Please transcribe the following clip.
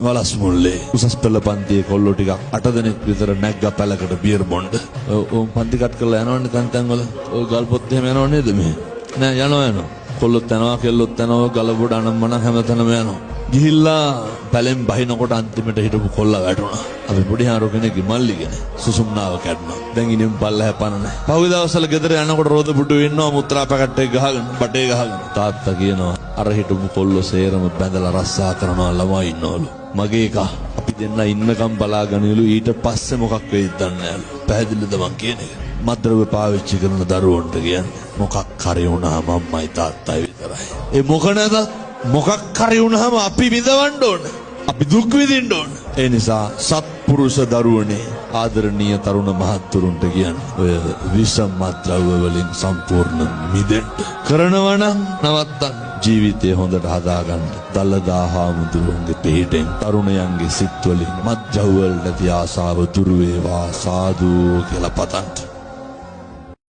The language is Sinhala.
වලස් මුල්ලේ උසස් පෙළ පන්තියේ කොල්ලෝ ටිකක් 8 දෙනෙක් විතර නැග්ග පැලකට බියර් බොන්න. ඔව් පන්ති කට් කරලා යනවනේ තැන් තැන් වල. ඔය ගල්පොත් එහෙම යනව නේද මේ? නෑ යනවා. කොල්ලොත් යනවා කෙල්ලොත් යනවා ගලබොඩ අනම්මන හැමතැනම යනවා. ගිහිල්ලා පැලෙන් බහිනකොට අන්තිමට හිටපු කොල්ලා වැටුණා. අපි පොඩි හාරෝ කෙනෙක්ගේ මල්ලිගෙන සුසුම්නාව කැඩුණා. දැන් ඉනින් පල්ලෙහා පන නැහැ. පහුගිය දවස්වල ගෙදර යනකොට රෝද පුටුවේ ඉන්නවා මුත්‍රා පැකට් එක ගහගෙන බටේ ගහගෙන. තාත්තා කියනවා අර හිටපු කොල්ලෝ සේරම බැඳලා රස්සා කරනවා ළමයි ඉන්නවලු. මගේ එක අපි දෙන්න ඉන්නකම් බලාගනියලු ඊට පස්සේ මොකක් වෙයිද දන්නේ නැලු. පැහැදිලිද මං කියන එක? මත්ද්‍රව්‍ය පාවිච්චි කරන දරුවන්ට කියන්නේ මොකක් හරි වුණාම අම්මයි තාත්තයි විතරයි. ඒ මොක නැතත් මොකක් හරි වුණාම අපි විඳවන්න ඕන. අපි දුක් විඳින්න ඕන. ඒ නිසා සත්පුරුෂ දරුවනේ ආදරණීය තරුණ මහත්තුරුන්ට කියන්නේ ඔය විෂම මත්ද්‍රව්‍ය වලින් සම්පූර්ණ මිදෙන්න කරනවා නම් නවත්තන්න. ජීවිතය හොඳට හදාගන්න. දලදා හාමුදුරුවන්ගේ පිහිටෙන් තරුණයන්ගේ සිත් වලින් මත්ද්‍රව්‍ය වලට තිය ආසාව දුරු වේවා සාදු කියලා පතන්න.